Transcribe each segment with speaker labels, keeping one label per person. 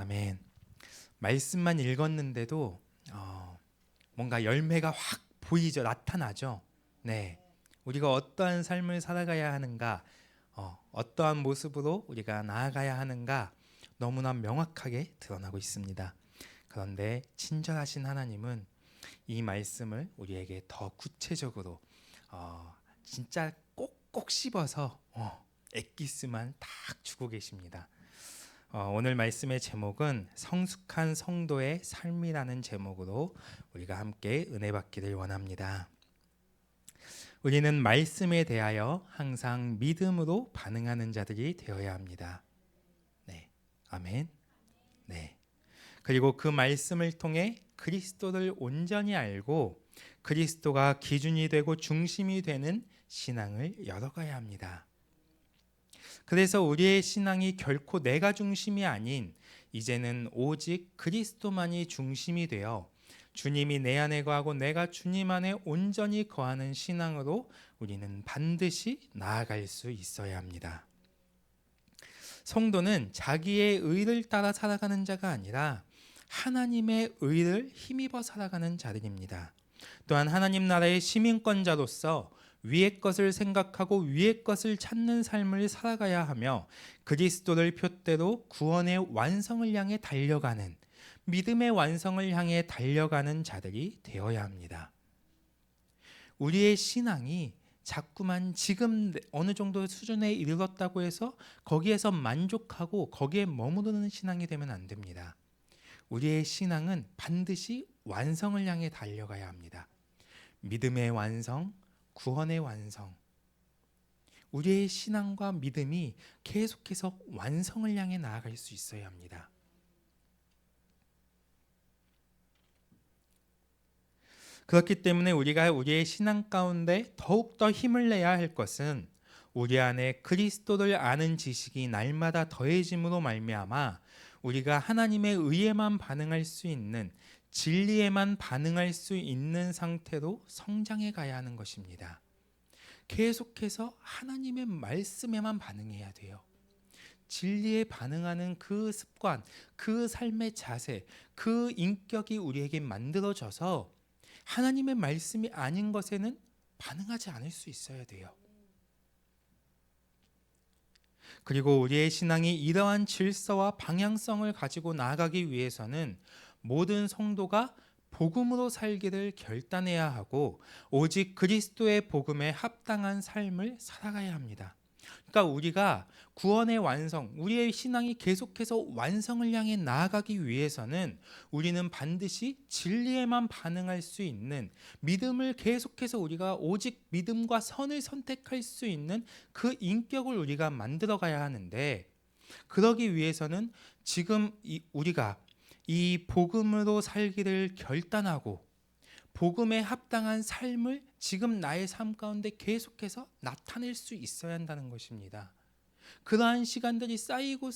Speaker 1: 아멘. 말씀만 읽었는데도 뭔가 열매가 확 보이죠, 나타나죠. 네, 우리가 어떠한 삶을 살아가야 하는가, 어떠한 모습으로 우리가 나아가야 하는가 너무나 명확하게 드러나고 있습니다. 그런데 친절하신 하나님은 이 말씀을 우리에게 더 구체적으로 진짜 꼭꼭 씹어서 엑기스만 딱 주고 계십니다. 오늘 말씀의 제목은 성숙한 성도의 삶이라는 제목으로 우리가 함께 은혜 받기를 원합니다. 우리는 말씀에 대하여 항상 믿음으로 반응하는 자들이 되어야 합니다. 네, 아멘. 네. 그리고 그 말씀을 통해 그리스도를 온전히 알고 그리스도가 기준이 되고 중심이 되는 신앙을 열어가야 합니다. 그래서 우리의 신앙이 결코 내가 중심이 아닌 이제는 오직 그리스도만이 중심이 되어 주님이 내 안에 거하고 내가 주님 안에 온전히 거하는 신앙으로 우리는 반드시 나아갈 수 있어야 합니다. 성도는 자기의 의를 따라 살아가는 자가 아니라 하나님의 의를 힘입어 살아가는 자들입니다. 또한 하나님 나라의 시민권자로서 위의 것을 생각하고 위의 것을 찾는 삶을 살아가야 하며 그리스도를 표대로 구원의 완성을 향해 달려가는, 믿음의 완성을 향해 달려가는 자들이 되어야 합니다. 우리의 신앙이 자꾸만 지금 어느 정도 수준에 이르렀다고 해서 거기에서 만족하고 거기에 머무르는 신앙이 되면 안 됩니다. 우리의 신앙은 반드시 완성을 향해 달려가야 합니다. 믿음의 완성, 구원의 완성. 우리의 신앙과 믿음이 계속해서 완성을 향해 나아갈 수 있어야 합니다. 그렇기 때문에 우리가 우리의 신앙 가운데 더욱더 힘을 내야 할 것은 우리 안에 그리스도를 아는 지식이 날마다 더해짐으로 말미암아 우리가 하나님의 의에만 반응할 수 있는, 진리에만 반응할 수 있는 상태로 성장해 가야 하는 것입니다. 계속해서 하나님의 말씀에만 반응해야 돼요. 진리에 반응하는 그 습관, 그 삶의 자세, 그 인격이 우리에게 만들어져서 하나님의 말씀이 아닌 것에는 반응하지 않을 수 있어야 돼요. 그리고 우리의 신앙이 이러한 질서와 방향성을 가지고 나아가기 위해서는 모든 성도가 복음으로 살기를 결단해야 하고 오직 그리스도의 복음에 합당한 삶을 살아가야 합니다. 그러니까 우리가 구원의 완성, 우리의 신앙이 계속해서 완성을 향해 나아가기 위해서는 우리는 반드시 진리에만 반응할 수 있는, 믿음을 계속해서 우리가 오직 믿음과 선을 선택할 수 있는 그 인격을 우리가 만들어 가야 하는데, 그러기 위해서는 지금 우리가 이 복음으로 살기를 결단하고 복음에 합당한 삶을 지금 나의 삶 가운데 계속해서 나타낼 수 있어야 한다는 것입니다. 그러한 시간들이 쌓이고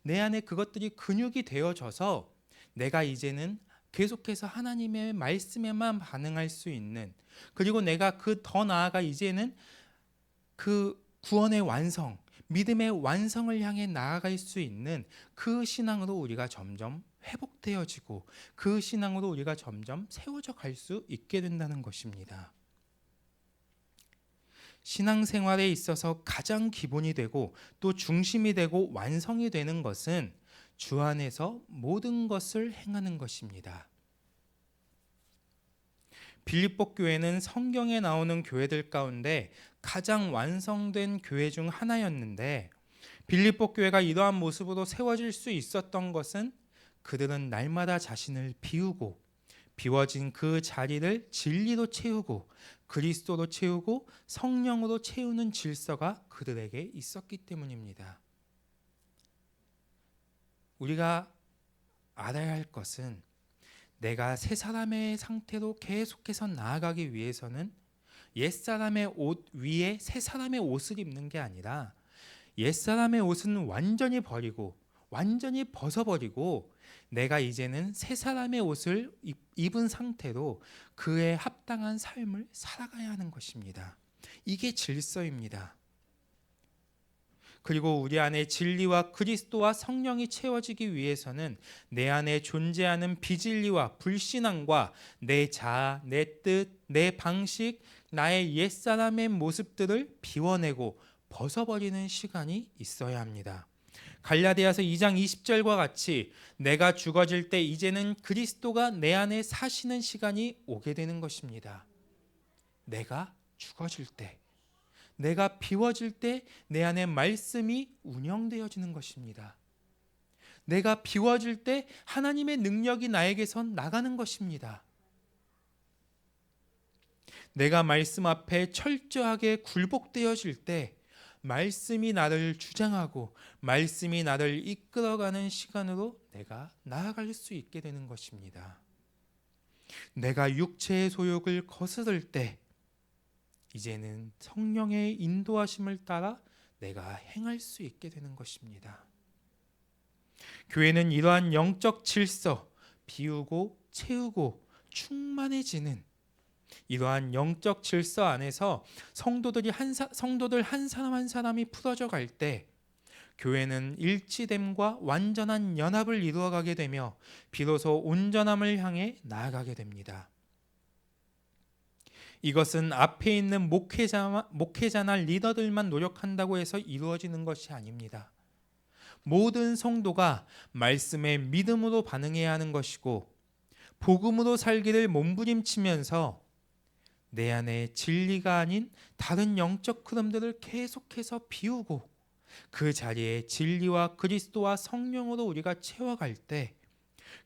Speaker 1: 내 안에 그것들이 근육이 되어져서 내가 이제는 계속해서 하나님의 말씀에만 반응할 수 있는, 그리고 내가 그 더 나아가 이제는 그 구원의 완성, 믿음의 완성을 향해 나아갈 수 있는 그 신앙으로 우리가 점점 회복되어지고 그 신앙으로 우리가 점점 세워져 갈 수 있게 된다는 것입니다. 신앙생활에 있어서 가장 기본이 되고 또 중심이 되고 완성이 되는 것은 주 안에서 모든 것을 행하는 것입니다. 빌립보 교회는 성경에 나오는 교회들 가운데 가장 완성된 교회 중 하나였는데, 빌립보 교회가 이러한 모습으로 세워질 수 있었던 것은 그들은 날마다 자신을 비우고 비워진 그 자리를 진리로 채우고 그리스도로 채우고 성령으로 채우는 질서가 그들에게 있었기 때문입니다. 우리가 알아야 할 것은 내가 새 사람의 상태로 계속해서 나아가기 위해서는 옛사람의 옷 위에 새 사람의 옷을 입는 게 아니라 옛사람의 옷은 완전히 버리고 완전히 벗어버리고 내가 이제는 새 사람의 옷을 입은 상태로 그에 합당한 삶을 살아가야 하는 것입니다. 이게 질서입니다. 그리고 우리 안에 진리와 그리스도와 성령이 채워지기 위해서는 내 안에 존재하는 비진리와 불신앙과 내 자아, 내 뜻, 내 방식, 나의 옛사람의 모습들을 비워내고 벗어버리는 시간이 있어야 합니다. 갈라디아서 2장 20절과 같이 내가 죽어질 때 이제는 그리스도가 내 안에 사시는 시간이 오게 되는 것입니다. 내가 죽어질 때, 내가 비워질 때 내 안에 말씀이 운영되어지는 것입니다. 내가 비워질 때 하나님의 능력이 나에게서 나가는 것입니다. 내가 말씀 앞에 철저하게 굴복되어질 때 말씀이 나를 주장하고 말씀이 나를 이끌어가는 시간으로 내가 나아갈 수 있게 되는 것입니다. 내가 육체의 소욕을 거스를 때 이제는 성령의 인도하심을 따라 내가 행할 수 있게 되는 것입니다. 교회는 이러한 영적 질서, 비우고 채우고 충만해지는 이러한 영적 질서 안에서 성도들 한 사람 한 사람이 풀어져 갈 때 교회는 일치됨과 완전한 연합을 이루어가게 되며 비로소 온전함을 향해 나아가게 됩니다. 이것은 앞에 있는 목회자나 리더들만 노력한다고 해서 이루어지는 것이 아닙니다. 모든 성도가 말씀에 믿음으로 반응해야 하는 것이고 복음으로 살기를 몸부림치면서 내 안에 진리가 아닌 다른 영적 흐름들을 계속해서 비우고 그 자리에 진리와 그리스도와 성령으로 우리가 채워갈 때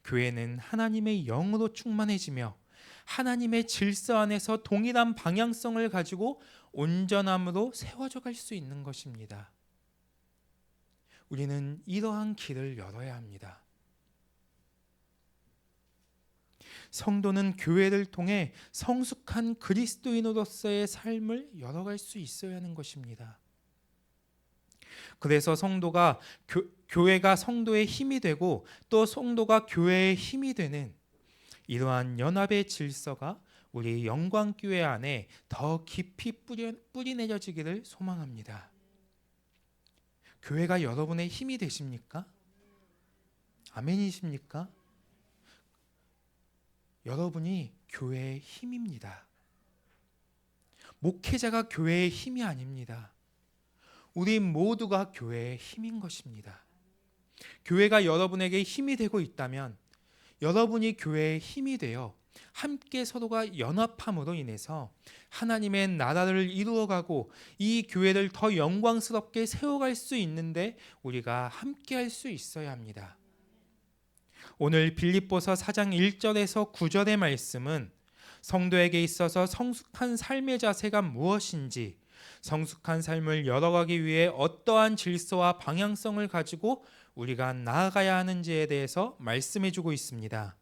Speaker 1: 교회는 하나님의 영으로 충만해지며 하나님의 질서 안에서 동일한 방향성을 가지고 온전함으로 세워져 갈 수 있는 것입니다. 우리는 이러한 길을 열어야 합니다. 성도는 교회를 통해 성숙한 그리스도인으로서의 삶을 열어갈 수 있어야 하는 것입니다. 그래서 성도가 교회가 성도의 힘이 되고 또 성도가 교회의 힘이 되는 이러한 연합의 질서가 우리 영광교회 안에 더 깊이 뿌리내려지기를 소망합니다. 교회가 여러분의 힘이 되십니까? 아멘이십니까? 여러분이 교회의 힘입니다. 목회자가 교회의 힘이 아닙니다. 우리 모두가 교회의 힘인 것입니다. 교회가 여러분에게 힘이 되고 있다면 여러분이 교회의 힘이 되어 함께 서로가 연합함으로 인해서 하나님의 나라를 이루어가고 이 교회를 더 영광스럽게 세워갈 수 있는데 우리가 함께 할 수 있어야 합니다. 오늘 빌립보서 4장 1절에서 9절의 말씀은 성도에게 있어서 성숙한 삶의 자세가 무엇인지, 성숙한 삶을 열어가기 위해 어떠한 질서와 방향성을 가지고 우리가 나아가야 하는지에 대해서 말씀해주고 있습니다.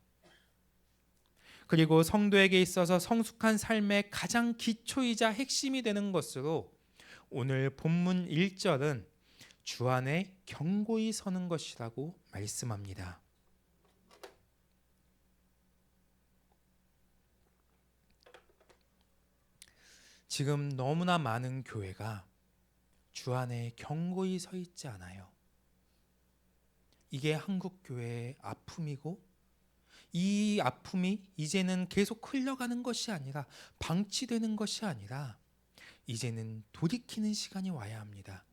Speaker 1: 그리고 성도에게 있어서 성숙한 삶의 가장 기초이자 핵심이 되는 것으로 오늘 본문 1절은 주 안에 견고히 서는 것이라고 말씀합니다. 지금 너무나 많은 교회가 주 안에 견고히 서 있지 않아요. 이게 한국 교회의 아픔이고 이 아픔이 이제는 계속 흘러가는 것이 아니라 방치되는 것이 아니라 이제는 돌이키는 시간이 와야 합니다.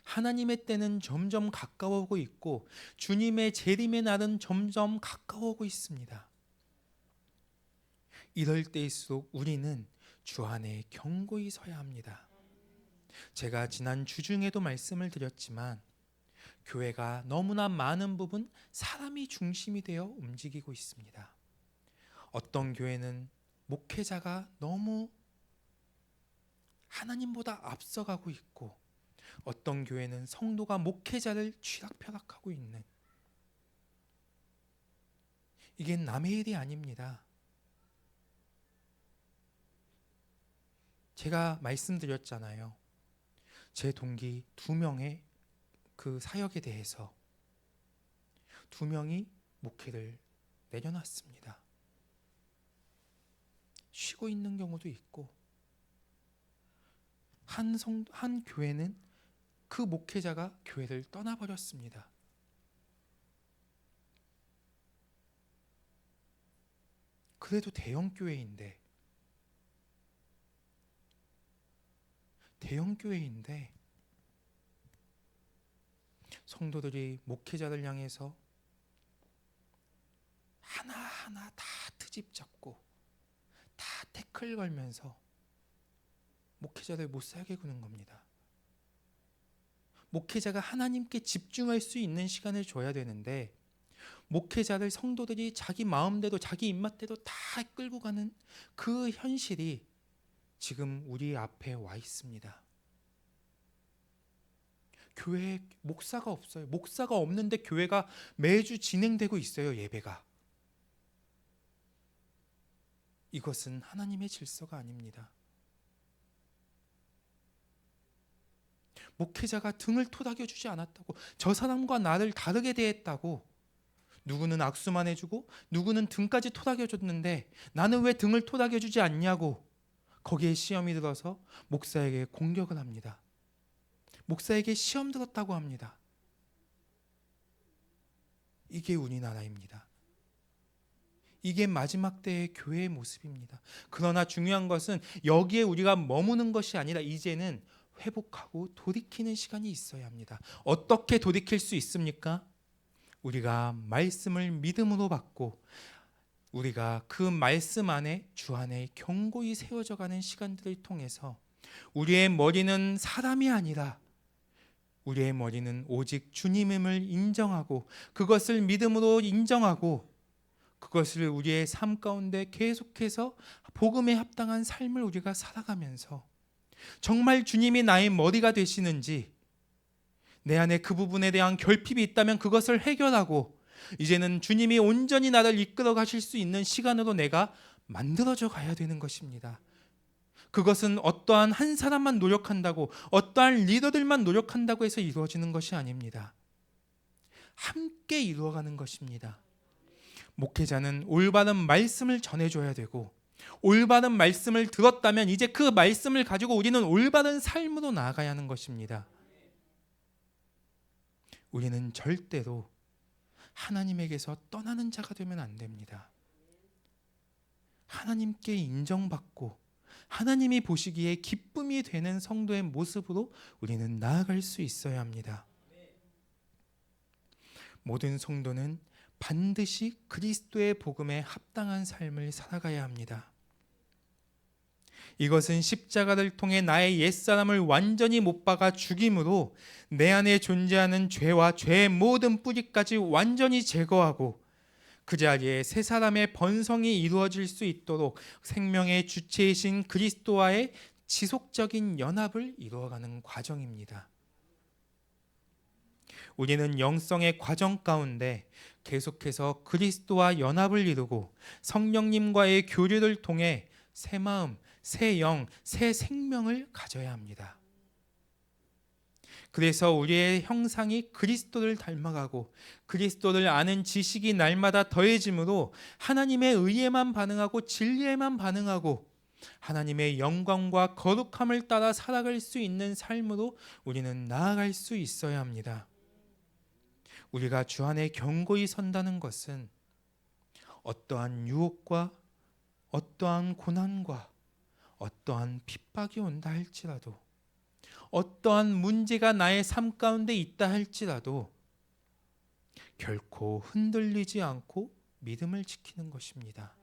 Speaker 1: 하나님의 때는 점점 가까워오고 있고 주님의 재림의 날은 점점 가까워오고 있습니다. 이럴 때일수록 우리는 주 안에 견고히 서야 합니다. 제가 지난 주중에도 말씀을 드렸지만 교회가 너무나 많은 부분 사람이 중심이 되어 움직이고 있습니다. 어떤 교회는 목회자가 너무 하나님보다 앞서가고 있고 어떤 교회는 성도가 목회자를 쥐락펴락하고 있는 이게 남의 일이 아닙니다. 제가 말씀드렸잖아요. 제 동기 2명의 그 사역에 대해서 2명이 목회를 내려놨습니다. 쉬고 있는 경우도 있고 한 교회는 그 목회자가 교회를 떠나버렸습니다. 그래도 대형 교회인데 성도들이 목회자를 향해서 하나하나 다 트집 잡고 다 태클 걸면서 목회자를 못 살게 구는 겁니다. 목회자가 하나님께 집중할 수 있는 시간을 줘야 되는데 목회자를 성도들이 자기 마음대로 자기 입맛대로 다 끌고 가는 그 현실이 지금 우리 앞에 와 있습니다. 교회에 목사가 없어요. 목사가 없는데 교회가 매주 진행되고 있어요. 예배가. 이것은 하나님의 질서가 아닙니다. 목회자가 등을 토닥여주지 않았다고, 저 사람과 나를 다르게 대했다고, 누구는 악수만 해주고 누구는 등까지 토닥여줬는데 나는 왜 등을 토닥여주지 않냐고 거기에 시험이 들어서 목사에게 공격을 합니다. 목사에게 시험 들었다고 합니다. 이게 우리나라입니다. 이게 마지막 때의 교회의 모습입니다. 그러나 중요한 것은 여기에 우리가 머무는 것이 아니라 이제는 회복하고 돌이키는 시간이 있어야 합니다. 어떻게 돌이킬 수 있습니까? 우리가 말씀을 믿음으로 받고 우리가 그 말씀 안에 주 안에 견고히 세워져 가는 시간들을 통해서 우리의 머리는 사람이 아니라 우리의 머리는 오직 주님임을 인정하고 그것을 믿음으로 인정하고 그것을 우리의 삶 가운데 계속해서 복음에 합당한 삶을 우리가 살아가면서 정말 주님이 나의 머리가 되시는지 내 안에 그 부분에 대한 결핍이 있다면 그것을 해결하고 이제는 주님이 온전히 나를 이끌어 가실 수 있는 시간으로 내가 만들어져 가야 되는 것입니다. 그것은 어떠한 한 사람만 노력한다고 어떠한 리더들만 노력한다고 해서 이루어지는 것이 아닙니다. 함께 이루어가는 것입니다. 목회자는 올바른 말씀을 전해줘야 되고 올바른 말씀을 들었다면 이제 그 말씀을 가지고 우리는 올바른 삶으로 나아가야 하는 것입니다. 우리는 절대로 하나님에게서 떠나는 자가 되면 안 됩니다. 하나님께 인정받고 하나님이 보시기에 기쁨이 되는 성도의 모습으로 우리는 나아갈 수 있어야 합니다. 모든 성도는 반드시 그리스도의 복음에 합당한 삶을 살아가야 합니다. 이것은 십자가를 통해 나의 옛사람을 완전히 못 박아 죽임으로 내 안에 존재하는 죄와 죄의 모든 뿌리까지 완전히 제거하고 그 자리에 새 사람의 번성이 이루어질 수 있도록 생명의 주체이신 그리스도와의 지속적인 연합을 이루어가는 과정입니다. 우리는 영성의 과정 가운데 계속해서 그리스도와 연합을 이루고 성령님과의 교류를 통해 새 마음, 새 영, 새 생명을 가져야 합니다. 그래서 우리의 형상이 그리스도를 닮아가고 그리스도를 아는 지식이 날마다 더해지므로 하나님의 의에만 반응하고 진리에만 반응하고 하나님의 영광과 거룩함을 따라 살아갈 수 있는 삶으로 우리는 나아갈 수 있어야 합니다. 우리가 주 안에 견고히 선다는 것은 어떠한 유혹과 어떠한 고난과 어떠한 핍박이 온다 할지라도 어떠한 문제가 나의 삶 가운데 있다 할지라도 결코 흔들리지 않고 믿음을 지키는 것입니다.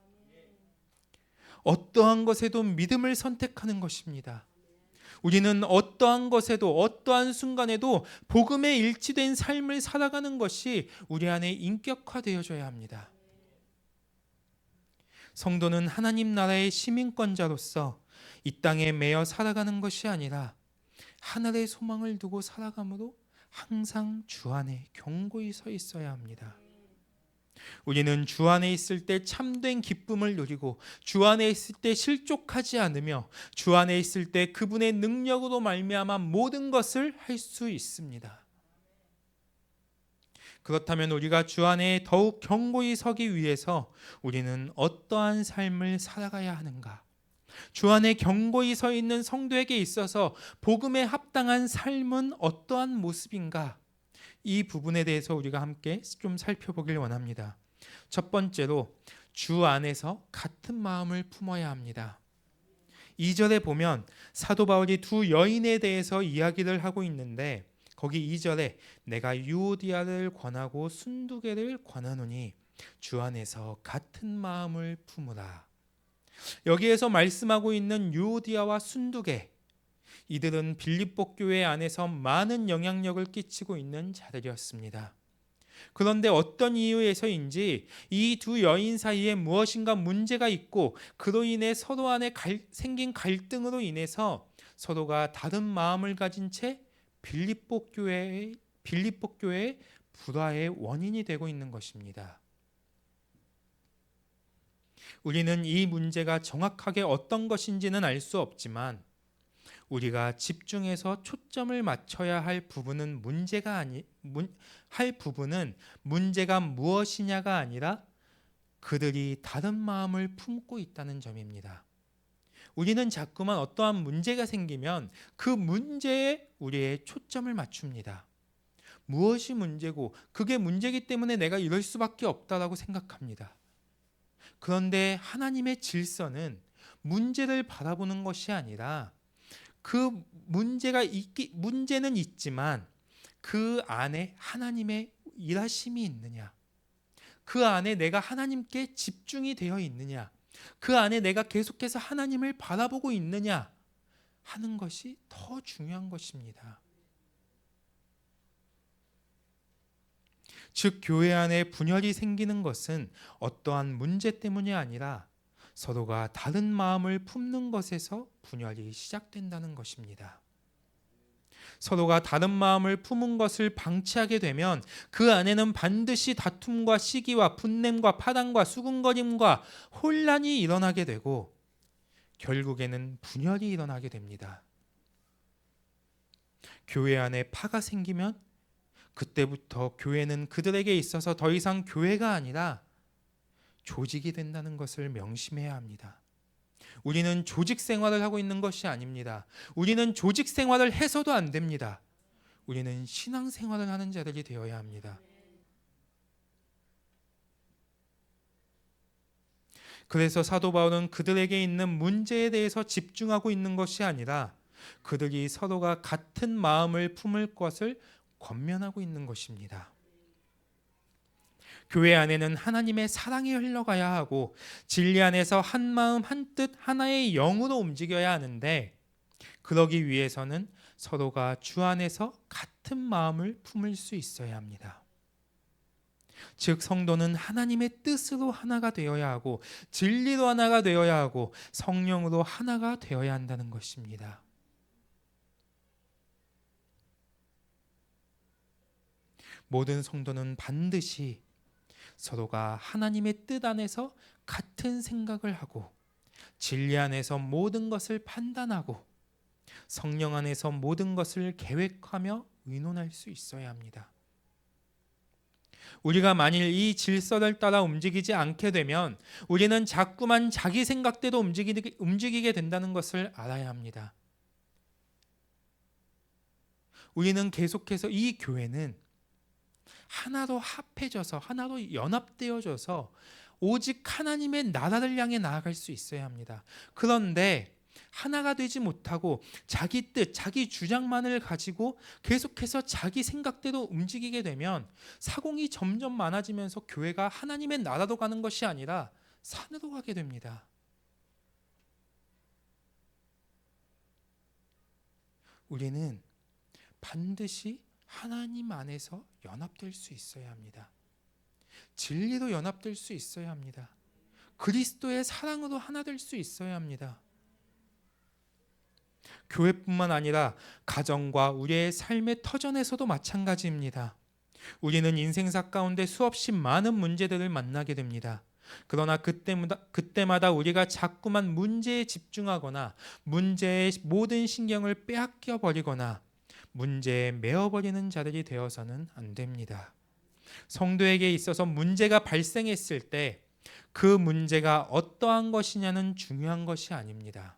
Speaker 1: 어떠한 것에도 믿음을 선택하는 것입니다. 우리는 어떠한 것에도 어떠한 순간에도 복음에 일치된 삶을 살아가는 것이 우리 안에 인격화되어져야 합니다. 성도는 하나님 나라의 시민권자로서 이 땅에 매여 살아가는 것이 아니라 하늘의 소망을 두고 살아가므로 항상 주 안에 견고히 서 있어야 합니다. 우리는 주 안에 있을 때 참된 기쁨을 누리고 주 안에 있을 때 실족하지 않으며 주 안에 있을 때 그분의 능력으로 말미암아 모든 것을 할 수 있습니다. 그렇다면 우리가 주 안에 더욱 견고히 서기 위해서 우리는 어떠한 삶을 살아가야 하는가? 주 안에 견고히 서 있는 성도에게 있어서 복음에 합당한 삶은 어떠한 모습인가? 이 부분에 대해서 우리가 함께 좀 살펴보길 원합니다. 첫 번째로 주 안에서 같은 마음을 품어야 합니다. 2절에 보면 사도 바울이 두 여인에 대해서 이야기를 하고 있는데 거기 2절에 내가 유오디아를 권하고 순두개를 권하노니 주 안에서 같은 마음을 품으라. 여기에서 말씀하고 있는 유오디아와 순두개, 이들은 빌립보 교회 안에서 많은 영향력을 끼치고 있는 자들이었습니다. 그런데 어떤 이유에서인지 이 두 여인 사이에 무엇인가 문제가 있고 그로 인해 서로 안에 생긴 갈등으로 인해서 서로가 다른 마음을 가진 채 빌립보 교회의 불화의 원인이 되고 있는 것입니다. 우리는 이 문제가 정확하게 어떤 것인지는 알 수 없지만 우리가 집중해서 초점을 맞춰야 할 부분은 문제가 무엇이냐가 아니라 그들이 다른 마음을 품고 있다는 점입니다. 우리는 자꾸만 어떠한 문제가 생기면 그 문제에 우리의 초점을 맞춥니다. 무엇이 문제고 그게 문제이기 때문에 내가 이럴 수밖에 없다라고 생각합니다. 그런데 하나님의 질서는 문제를 바라보는 것이 아니라 그 문제는 있지만 그 안에 하나님의 일하심이 있느냐, 그 안에 내가 하나님께 집중이 되어 있느냐, 그 안에 내가 계속해서 하나님을 바라보고 있느냐 하는 것이 더 중요한 것입니다. 즉 교회 안에 분열이 생기는 것은 어떠한 문제 때문이 아니라 서로가 다른 마음을 품는 것에서 분열이 시작된다는 것입니다. 서로가 다른 마음을 품은 것을 방치하게 되면 그 안에는 반드시 다툼과 시기와 분냄과 파당과 수군거림과 혼란이 일어나게 되고 결국에는 분열이 일어나게 됩니다. 교회 안에 파가 생기면 그때부터 교회는 그들에게 있어서 더 이상 교회가 아니라 조직이 된다는 것을 명심해야 합니다. 우리는 조직 생활을 하고 있는 것이 아닙니다. 우리는 조직 생활을 해서도 안 됩니다. 우리는 신앙 생활을 하는 자들이 되어야 합니다. 그래서 사도 바울은 그들에게 있는 문제에 대해서 집중하고 있는 것이 아니라 그들이 서로가 같은 마음을 품을 것을 권면하고 있는 것입니다. 교회 안에는 하나님의 사랑이 흘러가야 하고 진리 안에서 한 마음 한 뜻 하나의 영으로 움직여야 하는데 그러기 위해서는 서로가 주 안에서 같은 마음을 품을 수 있어야 합니다. 즉 성도는 하나님의 뜻으로 하나가 되어야 하고 진리로 하나가 되어야 하고 성령으로 하나가 되어야 한다는 것입니다. 모든 성도는 반드시 서로가 하나님의 뜻 안에서 같은 생각을 하고 진리 안에서 모든 것을 판단하고 성령 안에서 모든 것을 계획하며 의논할 수 있어야 합니다. 우리가 만일 이 질서를 따라 움직이지 않게 되면 우리는 자꾸만 자기 생각대로 움직이게 된다는 것을 알아야 합니다. 우리는 계속해서 이 교회는 하나로 합해져서 하나로 연합되어져서 오직 하나님의 나라를 향해 나아갈 수 있어야 합니다. 그런데 하나가 되지 못하고 자기 뜻, 자기 주장만을 가지고 계속해서 자기 생각대로 움직이게 되면 사공이 점점 많아지면서 교회가 하나님의 나라로 가는 것이 아니라 산으로 가게 됩니다. 우리는 반드시 하나님 안에서 연합될 수 있어야 합니다. 진리로 연합될 수 있어야 합니다. 그리스도의 사랑으로 하나 될 수 있어야 합니다. 교회뿐만 아니라 가정과 우리의 삶의 터전에서도 마찬가지입니다. 우리는 인생사 가운데 수없이 많은 문제들을 만나게 됩니다. 그러나 그때마다 우리가 자꾸만 문제에 집중하거나 문제의 모든 신경을 빼앗겨 버리거나 문제에 메어버리는 자들이 되어서는 안 됩니다. 성도에게 있어서 문제가 발생했을 때 그 문제가 어떠한 것이냐는 중요한 것이 아닙니다.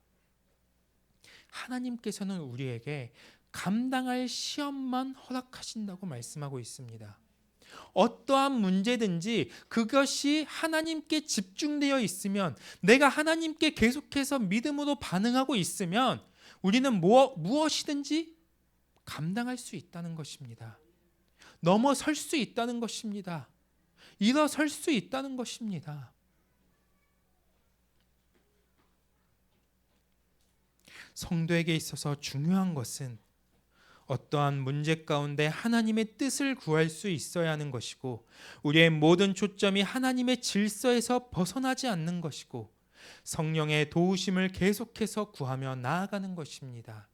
Speaker 1: 하나님께서는 우리에게 감당할 시험만 허락하신다고 말씀하고 있습니다. 어떠한 문제든지 그것이 하나님께 집중되어 있으면, 내가 하나님께 계속해서 믿음으로 반응하고 있으면 우리는 무엇이든지 감당할 수 있다는 것입니다. 넘어설 수 있다는 것입니다. 일어설 수 있다는 것입니다. 성도에게 있어서 중요한 것은 어떠한 문제 가운데 하나님의 뜻을 구할 수 있어야 하는 것이고, 우리의 모든 초점이 하나님의 질서에서 벗어나지 않는 것이고, 성령의 도우심을 계속해서 구하며 나아가는 것입니다.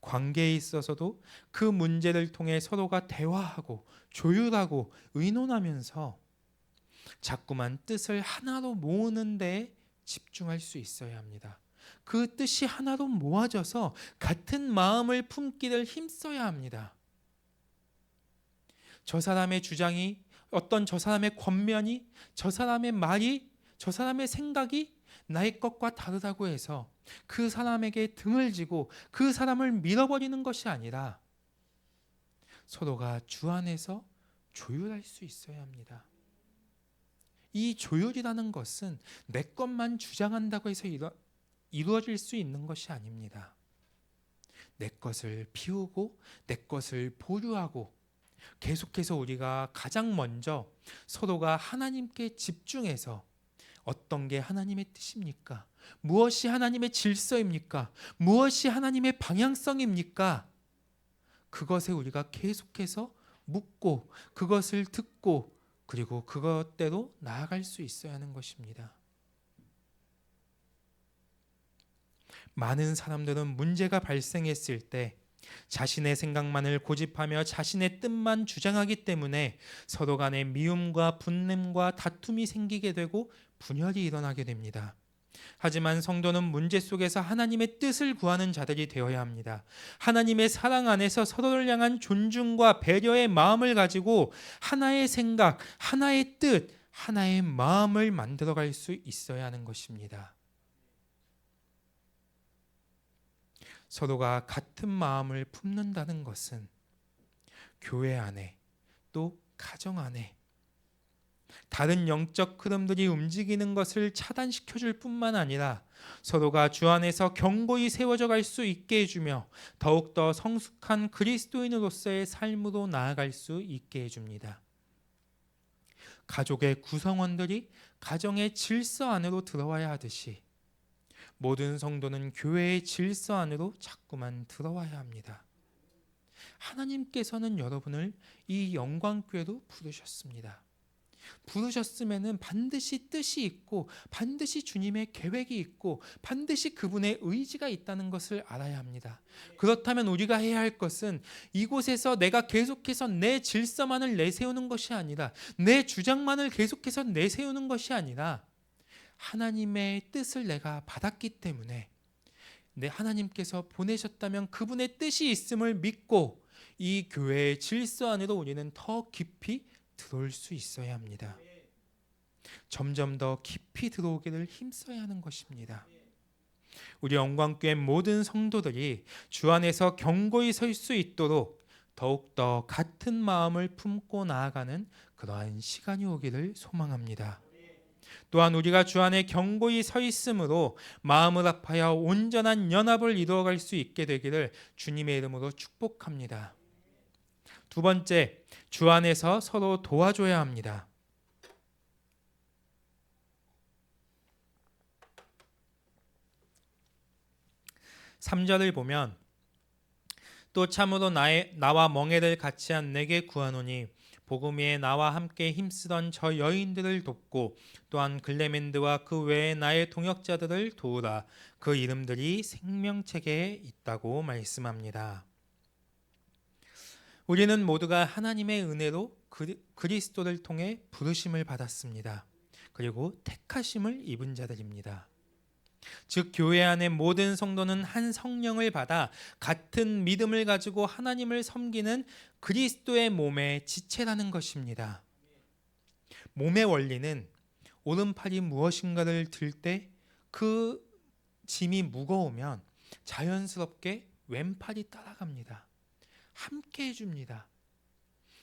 Speaker 1: 관계에 있어서도 그 문제를 통해 서로가 대화하고 조율하고 의논하면서 자꾸만 뜻을 하나로 모으는 데 집중할 수 있어야 합니다. 그 뜻이 하나로 모아져서 같은 마음을 품기를 힘써야 합니다. 저 사람의 주장이, 저 사람의 권면이, 저 사람의 말이, 저 사람의 생각이 나의 것과 다르다고 해서 그 사람에게 등을 지고 그 사람을 밀어버리는 것이 아니라 서로가 주 안에서 조율할 수 있어야 합니다. 이 조율이라는 것은 내 것만 주장한다고 해서 이루어질 수 있는 것이 아닙니다. 내 것을 비우고 내 것을 보류하고 계속해서 우리가 가장 먼저 서로가 하나님께 집중해서 어떤 게 하나님의 뜻입니까? 무엇이 하나님의 질서입니까? 무엇이 하나님의 방향성입니까? 그것에 우리가 계속해서 묻고 그것을 듣고 그리고 그것대로 나아갈 수 있어야 하는 것입니다. 많은 사람들은 문제가 발생했을 때 자신의 생각만을 고집하며 자신의 뜻만 주장하기 때문에 서로 간에 미움과 분냄과 다툼이 생기게 되고 분열이 일어나게 됩니다. 하지만 성도는 문제 속에서 하나님의 뜻을 구하는 자들이 되어야 합니다. 하나님의 사랑 안에서 서로를 향한 존중과 배려의 마음을 가지고 하나의 생각, 하나의 뜻, 하나의 마음을 만들어갈 수 있어야 하는 것입니다. 서로가 같은 마음을 품는다는 것은 교회 안에 또 가정 안에 다른 영적 흐름들이 움직이는 것을 차단시켜 줄 뿐만 아니라 서로가 주 안에서 견고히 세워져 갈 수 있게 해주며 더욱더 성숙한 그리스도인으로서의 삶으로 나아갈 수 있게 해줍니다. 가족의 구성원들이 가정의 질서 안으로 들어와야 하듯이 모든 성도는 교회의 질서 안으로 자꾸만 들어와야 합니다. 하나님께서는 여러분을 이 영광교회로 부르셨습니다. 부르셨으면은 반드시 뜻이 있고 반드시 주님의 계획이 있고 반드시 그분의 의지가 있다는 것을 알아야 합니다. 그렇다면 우리가 해야 할 것은 이곳에서 내가 계속해서 내 질서만을 내세우는 것이 아니라 내 주장만을 계속해서 내세우는 것이 아니라 하나님의 뜻을 내가 받았기 때문에 내 하나님께서 보내셨다면 그분의 뜻이 있음을 믿고 이 교회의 질서 안으로 우리는 더 깊이 들어올 수 있어야 합니다. 점점 더 깊이 들어오기를 힘써야 하는 것입니다. 우리 영광교회 모든 성도들이 주 안에서 견고히 설 수 있도록 더욱더 같은 마음을 품고 나아가는 그러한 시간이 오기를 소망합니다. 또한 우리가 주 안에 견고히 서 있으므로 마음을 합하여 온전한 연합을 이루어갈 수 있게 되기를 주님의 이름으로 축복합니다. 두 번째, 주 안에서 서로 도와줘야 합니다. 3절을 보면 또 참으로 나와 멍에를 같이 한 내게 구하노니 복음 위에 나와 함께 힘쓰던 저 여인들을 돕고 또한 글레멘드와 그 외에 나의 동역자들을 도우라. 그 이름들이 생명책에 있다고 말씀합니다. 우리는 모두가 하나님의 은혜로 그리스도를 통해 부르심을 받았습니다. 그리고 택하심을 입은 자들입니다. 즉 교회 안의 모든 성도는 한 성령을 받아 같은 믿음을 가지고 하나님을 섬기는 그리스도의 몸의 지체라는 것입니다. 몸의 원리는 오른팔이 무엇인가를 들 때 그 짐이 무거우면 자연스럽게 왼팔이 따라갑니다. 함께 해줍니다.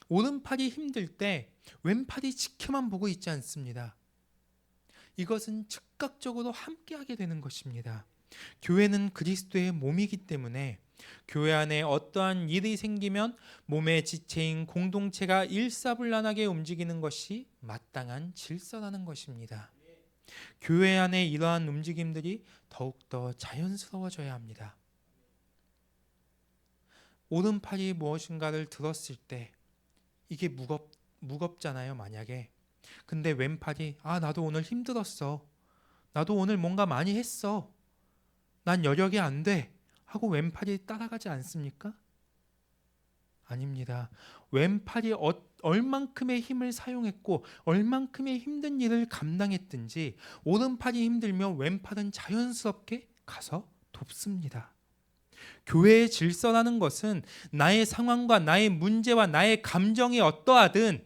Speaker 1: 오른팔이 힘들 때 왼팔이 지켜만 보고 있지 않습니다. 이것은 즉각적으로 함께하게 되는 것입니다. 교회는 그리스도의 몸이기 때문에 교회 안에 어떠한 일이 생기면 몸의 지체인 공동체가 일사불란하게 움직이는 것이 마땅한 질서라는 것입니다. 교회 안에 이러한 움직임들이 더욱더 자연스러워져야 합니다. 오른팔이 무엇인가를 들었을 때 이게 무겁잖아요, 만약에. 근데 왼팔이 나도 오늘 힘들었어. 나도 오늘 뭔가 많이 했어. 난 여력이 안 돼. 하고 왼팔이 따라가지 않습니까? 아닙니다. 왼팔이 얼만큼의 힘을 사용했고 얼만큼의 힘든 일을 감당했든지 오른팔이 힘들면 왼팔은 자연스럽게 가서 돕습니다. 교회의 질서라는 것은 나의 상황과 나의 문제와 나의 감정이 어떠하든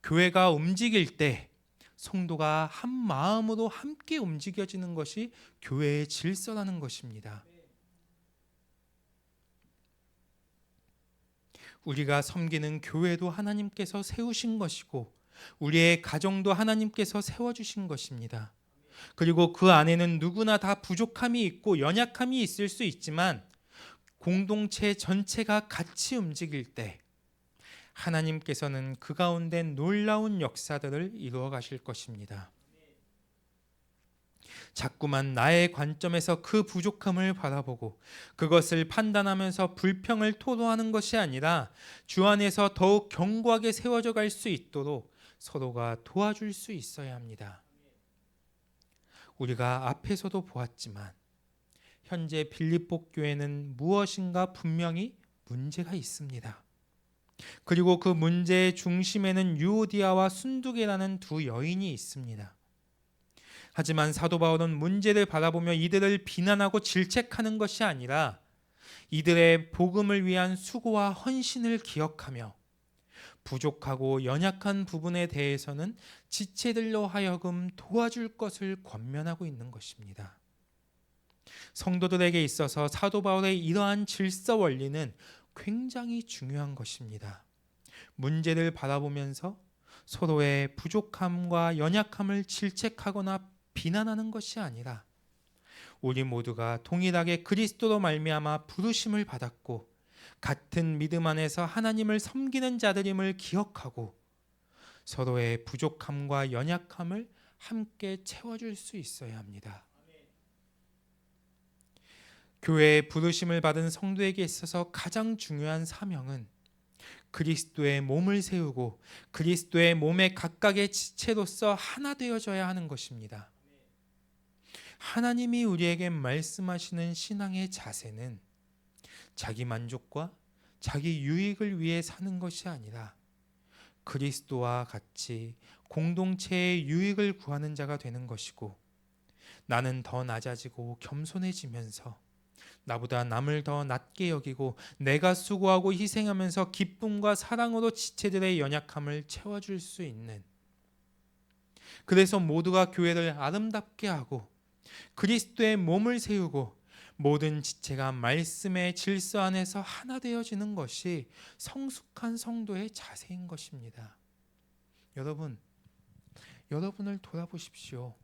Speaker 1: 교회가 움직일 때 성도가 한 마음으로 함께 움직여지는 것이 교회의 질서라는 것입니다. 우리가 섬기는 교회도 하나님께서 세우신 것이고 우리의 가정도 하나님께서 세워주신 것입니다. 그리고 그 안에는 누구나 다 부족함이 있고 연약함이 있을 수 있지만 공동체 전체가 같이 움직일 때 하나님께서는 그 가운데 놀라운 역사들을 이루어 가실 것입니다. 자꾸만 나의 관점에서 그 부족함을 바라보고 그것을 판단하면서 불평을 토로하는 것이 아니라 주 안에서 더욱 견고하게 세워져 갈 수 있도록 서로가 도와줄 수 있어야 합니다. 우리가 앞에서도 보았지만 현재 빌립보 교회는 무엇인가 분명히 문제가 있습니다. 그리고 그 문제의 중심에는 유오디아와 순두계라는 두 여인이 있습니다. 하지만 사도 바울은 문제를 바라보며 이들을 비난하고 질책하는 것이 아니라 이들의 복음을 위한 수고와 헌신을 기억하며 부족하고 연약한 부분에 대해서는 지체들로 하여금 도와줄 것을 권면하고 있는 것입니다. 성도들에게 있어서 사도 바울의 이러한 질서 원리는 굉장히 중요한 것입니다. 문제를 바라보면서 서로의 부족함과 연약함을 질책하거나 비난하는 것이 아니라 우리 모두가 동일하게 그리스도로 말미암아 부르심을 받았고 같은 믿음 안에서 하나님을 섬기는 자들임을 기억하고 서로의 부족함과 연약함을 함께 채워줄 수 있어야 합니다. 교회의 부르심을 받은 성도에게 있어서 가장 중요한 사명은 그리스도의 몸을 세우고 그리스도의 몸의 각각의 지체로서 하나 되어져야 하는 것입니다. 하나님이 우리에게 말씀하시는 신앙의 자세는 자기 만족과 자기 유익을 위해 사는 것이 아니라 그리스도와 같이 공동체의 유익을 구하는 자가 되는 것이고 나는 더 낮아지고 겸손해지면서 나보다 남을 더 낮게 여기고 내가 수고하고 희생하면서 기쁨과 사랑으로 지체들의 연약함을 채워줄 수 있는, 그래서 모두가 교회를 아름답게 하고 그리스도의 몸을 세우고 모든 지체가 말씀의 질서 안에서 하나 되어지는 것이 성숙한 성도의 자세인 것입니다. 여러분을 돌아보십시오.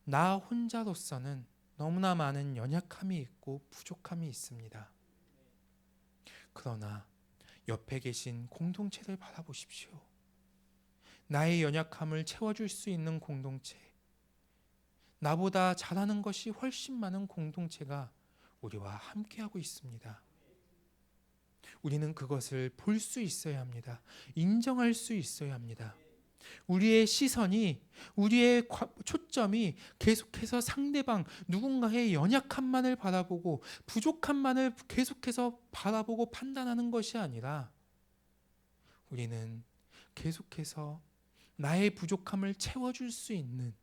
Speaker 1: 나 혼자로서는 너무나 많은 연약함이 있고 부족함이 있습니다. 그러나 옆에 계신 공동체를 바라보십시오. 나의 연약함을 채워줄 수 있는 공동체, 나보다 잘하는 것이 훨씬 많은 공동체가 우리와 함께하고 있습니다. 우리는 그것을 볼 수 있어야 합니다. 인정할 수 있어야 합니다. 우리의 시선이, 우리의 초점이 계속해서 상대방 누군가의 연약함만을 바라보고 부족함만을 계속해서 바라보고 판단하는 것이 아니라 우리는 계속해서 나의 부족함을 채워줄 수 있는,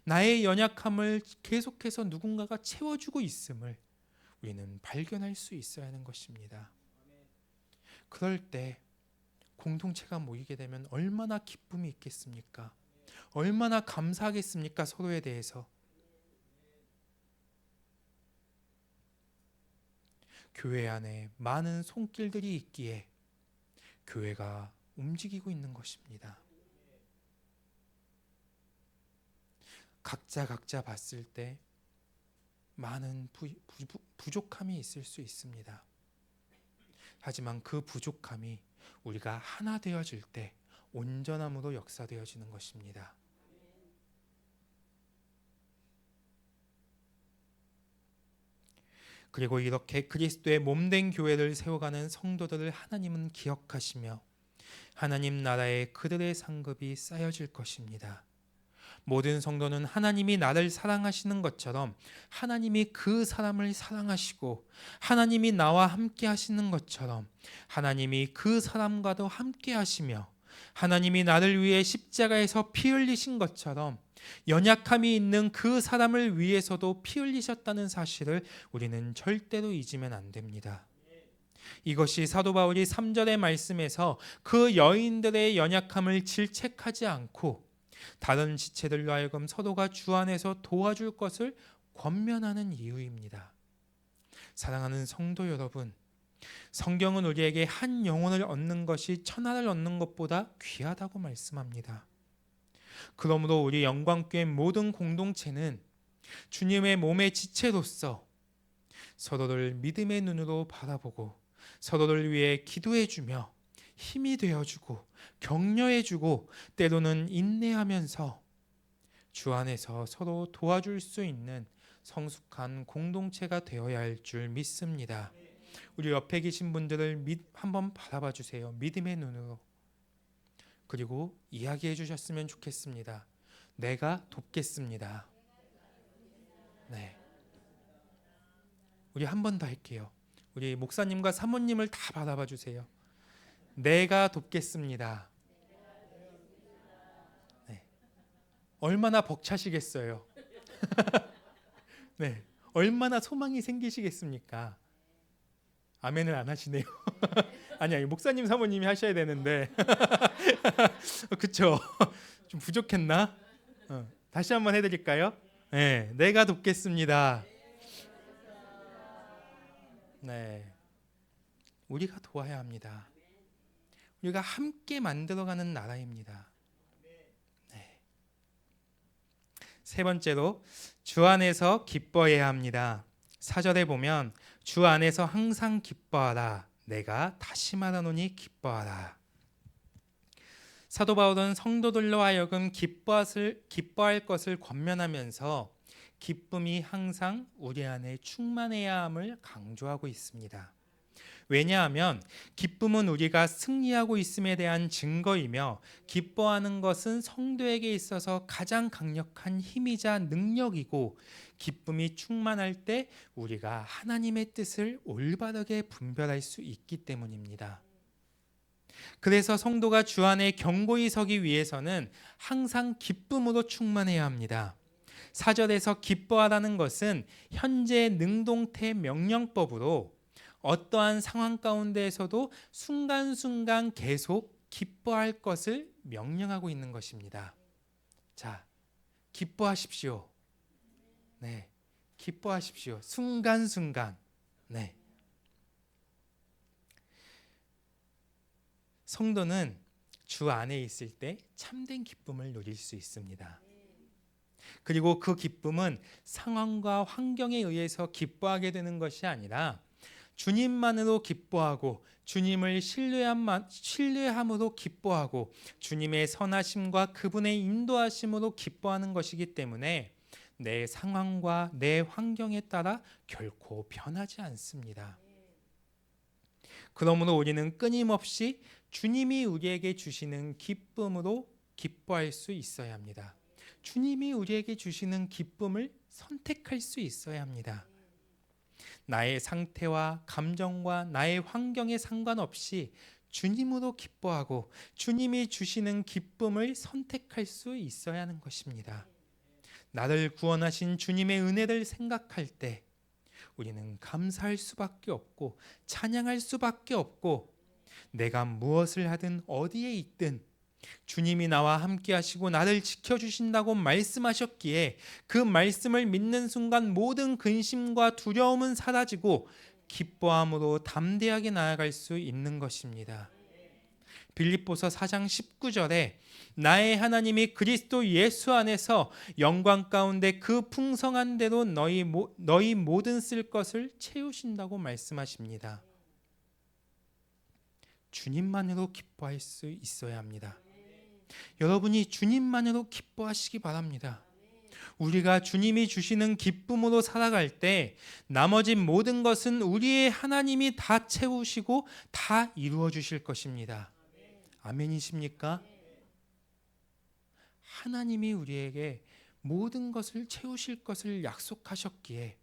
Speaker 1: 나의 연약함을 계속해서 누군가가 채워주고 있음을 우리는 발견할 수 있어야 하는 것입니다. 그럴 때 공동체가 모이게 되면 얼마나 기쁨이 있겠습니까? 얼마나 감사하겠습니까? 서로에 대해서. 교회 안에 많은 손길들이 있기에 교회가 움직이고 있는 것입니다. 각자 봤을 때 많은 부족함이 있을 수 있습니다. 하지만 그 부족함이 우리가 하나 되어질 때 온전함으로 역사되어지는 것입니다. 그리고 이렇게 그리스도의 몸된 교회를 세워가는 성도들을 하나님은 기억하시며 하나님 나라에 그들의 상급이 쌓여질 것입니다. 모든 성도는 하나님이 나를 사랑하시는 것처럼 하나님이 그 사람을 사랑하시고 하나님이 나와 함께 하시는 것처럼 하나님이 그 사람과도 함께 하시며 하나님이 나를 위해 십자가에서 피 흘리신 것처럼 연약함이 있는 그 사람을 위해서도 피 흘리셨다는 사실을 우리는 절대로 잊으면 안 됩니다. 이것이 사도 바울이 3절의 말씀에서 그 여인들의 연약함을 질책하지 않고 다른 지체들로 하여금 서로가 주 안에서 도와줄 것을 권면하는 이유입니다. 사랑하는 성도 여러분, 성경은 우리에게 한 영혼을 얻는 것이 천하를 얻는 것보다 귀하다고 말씀합니다. 그러므로 우리 영광교회 모든 공동체는 주님의 몸의 지체로서 서로를 믿음의 눈으로 바라보고 서로를 위해 기도해주며 힘이 되어주고 격려해주고 때로는 인내하면서 주 안에서 서로 도와줄 수 있는 성숙한 공동체가 되어야 할 줄 믿습니다. 우리 옆에 계신 분들을 한번 바라봐 주세요. 믿음의 눈으로. 그리고 이야기해 주셨으면 좋겠습니다. 내가 돕겠습니다. 네. 우리 한 번 더 할게요. 우리 목사님과 사모님을 다 바라봐 주세요. 내가 돕겠습니다. 네. 얼마나 벅차시겠어요. 네. 얼마나 소망이 생기시겠습니까? 아멘을 안 하시네요. 아니, 목사님 사모님이 하셔야 되는데 그쵸? 좀 부족했나? 다시 한번 해드릴까요? 네, 내가 돕겠습니다. 네, 우리가 도와야 합니다. 우리가 함께 만들어가는 나라입니다. 네. 세 번째로 주 안에서 기뻐해야 합니다. 4절에 보면 주 안에서 항상 기뻐하라. 내가 다시 말하노니 기뻐하라. 사도 바울은 성도들로 하여금 기뻐할 것을 권면하면서 기쁨이 항상 우리 안에 충만해야 함을 강조하고 있습니다. 왜냐하면 기쁨은 우리가 승리하고 있음에 대한 증거이며 기뻐하는 것은 성도에게 있어서 가장 강력한 힘이자 능력이고 기쁨이 충만할 때 우리가 하나님의 뜻을 올바르게 분별할 수 있기 때문입니다. 그래서 성도가 주 안에 견고히 서기 위해서는 항상 기쁨으로 충만해야 합니다. 4절에서 기뻐하라는 것은 현재 능동태 명령법으로 어떠한 상황 가운데에서도 순간순간 계속 기뻐할 것을 명령하고 있는 것입니다. 자, 기뻐하십시오. 네, 기뻐하십시오. 순간순간. 네. 성도는 주 안에 있을 때 참된 기쁨을 누릴 수 있습니다. 그리고 그 기쁨은 상황과 환경에 의해서 기뻐하게 되는 것이 아니라 주님만으로 기뻐하고 주님을 신뢰함으로 기뻐하고 주님의 선하심과 그분의 인도하심으로 기뻐하는 것이기 때문에 내 상황과 내 환경에 따라 결코 변하지 않습니다. 그러므로 우리는 끊임없이 주님이 우리에게 주시는 기쁨으로 기뻐할 수 있어야 합니다. 주님이 우리에게 주시는 기쁨을 선택할 수 있어야 합니다. 나의 상태와 감정과 나의 환경에 상관없이 주님으로 기뻐하고 주님이 주시는 기쁨을 선택할 수 있어야 하는 것입니다. 나를 구원하신 주님의 은혜를 생각할 때 우리는 감사할 수밖에 없고 찬양할 수밖에 없고 내가 무엇을 하든 어디에 있든 주님이 나와 함께 하시고 나를 지켜주신다고 말씀하셨기에 그 말씀을 믿는 순간 모든 근심과 두려움은 사라지고 기뻐함으로 담대하게 나아갈 수 있는 것입니다. 빌립보서 4장 19절에 나의 하나님이 그리스도 예수 안에서 영광 가운데 그 풍성한 대로 너희 모든 쓸 것을 채우신다고 말씀하십니다. 주님만으로 기뻐할 수 있어야 합니다. 여러분이 주님만으로 기뻐하시기 바랍니다. 우리가 주님이 주시는 기쁨으로 살아갈 때 나머지 모든 것은 우리의 하나님이 다 채우시고 다 이루어 주실 것입니다. 아멘이십니까? 하나님이 우리에게 모든 것을 채우실 것을 약속하셨기에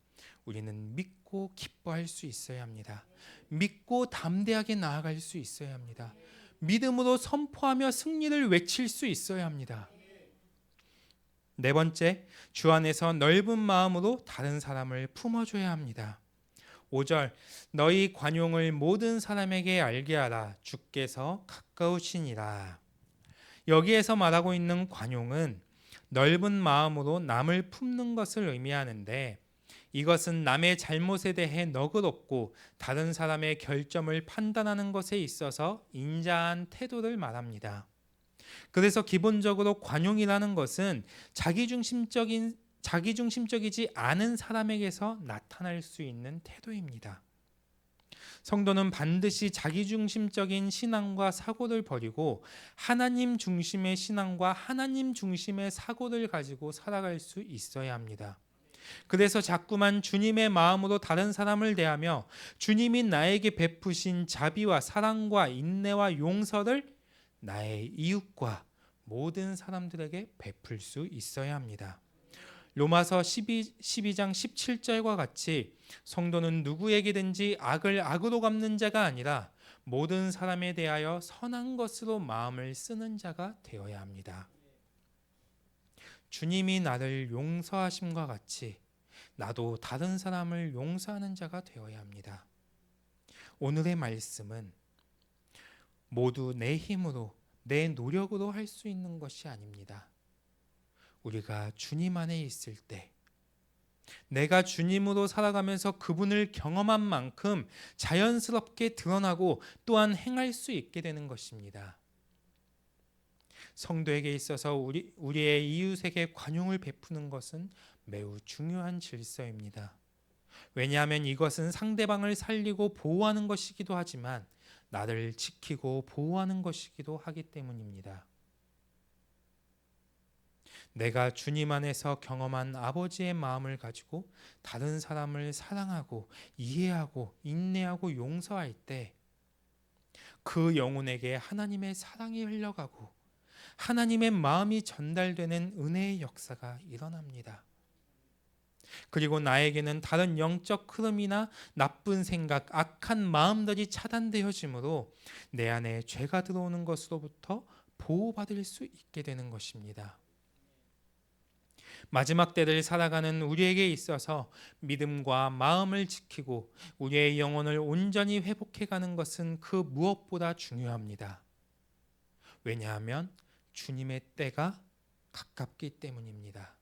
Speaker 1: 우리는 믿고 기뻐할 수 있어야 합니다. 믿고 담대하게 나아갈 수 있어야 합니다. 믿음으로 선포하며 승리를 외칠 수 있어야 합니다. 네 번째, 주 안에서 넓은 마음으로 다른 사람을 품어줘야 합니다. 5절, 너희 관용을 모든 사람에게 알게 하라. 주께서 가까우시니라. 여기에서 말하고 있는 관용은 넓은 마음으로 남을 품는 것을 의미하는데 이것은 남의 잘못에 대해 너그럽고 다른 사람의 결점을 판단하는 것에 있어서 인자한 태도를 말합니다. 그래서 기본적으로 관용이라는 것은 자기중심적이지 않은 사람에게서 나타날 수 있는 태도입니다. 성도는 반드시 자기중심적인 신앙과 사고를 버리고 하나님 중심의 신앙과 하나님 중심의 사고를 가지고 살아갈 수 있어야 합니다. 그래서 자꾸만 주님의 마음으로 다른 사람을 대하며 주님이 나에게 베푸신 자비와 사랑과 인내와 용서를 나의 이웃과 모든 사람들에게 베풀 수 있어야 합니다. 로마서 12장 17절과 같이 성도는 누구에게든지 악을 악으로 갚는 자가 아니라 모든 사람에 대하여 선한 것으로 마음을 쓰는 자가 되어야 합니다. 주님이 나를 용서하심과 같이 나도 다른 사람을 용서하는 자가 되어야 합니다. 오늘의 말씀은 모두 내 힘으로 내 노력으로 할 수 있는 것이 아닙니다. 우리가 주님 안에 있을 때 내가 주님으로 살아가면서 그분을 경험한 만큼 자연스럽게 드러나고 또한 행할 수 있게 되는 것입니다. 성도에게 있어서 우리의 이웃에게 관용을 베푸는 것은 매우 중요한 질서입니다. 왜냐하면 이것은 상대방을 살리고 보호하는 것이기도 하지만 나를 지키고 보호하는 것이기도 하기 때문입니다. 내가 주님 안에서 경험한 아버지의 마음을 가지고 다른 사람을 사랑하고 이해하고 인내하고 용서할 때 그 영혼에게 하나님의 사랑이 흘러가고 하나님의 마음이 전달되는 은혜의 역사가 일어납니다. 그리고 나에게는 다른 영적 흐름이나 나쁜 생각, 악한 마음들이 차단되어지므로 내 안에 죄가 들어오는 것으로부터 보호받을 수 있게 되는 것입니다. 마지막 때를 살아가는 우리에게 있어서 믿음과 마음을 지키고 우리의 영혼을 온전히 회복해가는 것은 그 무엇보다 중요합니다. 왜냐하면 주님의 때가 가깝기 때문입니다.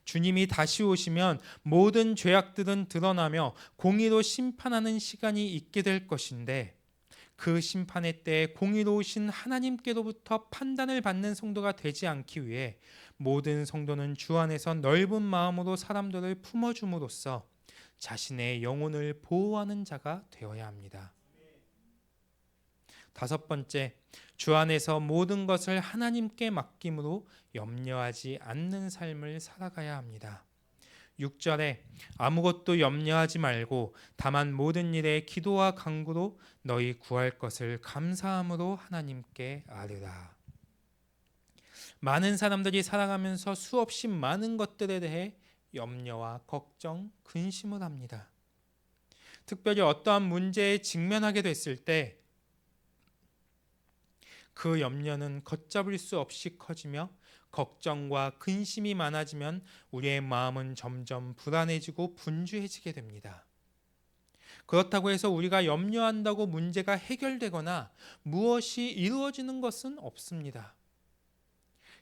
Speaker 1: 주님이 다시 오시면 모든 죄악들은 드러나며 공의로 심판하는 시간이 있게 될 것인데 그 심판의 때에 공의로우신 하나님께로부터 판단을 받는 성도가 되지 않기 위해 모든 성도는 주 안에서 넓은 마음으로 사람들을 품어줌으로써 자신의 영혼을 보호하는 자가 되어야 합니다. 다섯 번째, 주 안에서 모든 것을 하나님께 맡김으로 염려하지 않는 삶을 살아가야 합니다. 6절에 아무것도 염려하지 말고 다만 모든 일에 기도와 간구로 너희 구할 것을 감사함으로 하나님께 아뢰라. 많은 사람들이 살아가면서 수없이 많은 것들에 대해 염려와 걱정, 근심을 합니다. 특별히 어떠한 문제에 직면하게 됐을 때 그 염려는 걷잡을 수 없이 커지며 걱정과 근심이 많아지면 우리의 마음은 점점 불안해지고 분주해지게 됩니다. 그렇다고 해서 우리가 염려한다고 문제가 해결되거나 무엇이 이루어지는 것은 없습니다.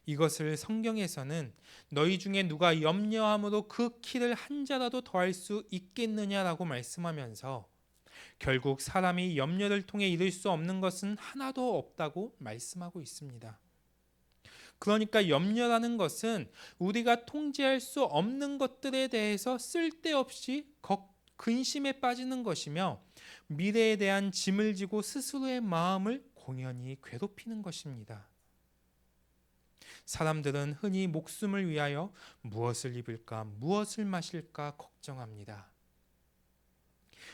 Speaker 1: 이것을 성경에서는 너희 중에 누가 염려함으로 그 키를 한 자라도 더할 수 있겠느냐라고 말씀하면서 결국 사람이 염려를 통해 이룰 수 없는 것은 하나도 없다고 말씀하고 있습니다. 그러니까 염려라는 것은 우리가 통제할 수 없는 것들에 대해서 쓸데없이 근심에 빠지는 것이며 미래에 대한 짐을 지고 스스로의 마음을 공연히 괴롭히는 것입니다. 사람들은 흔히 목숨을 위하여 무엇을 입을까, 무엇을 마실까 걱정합니다.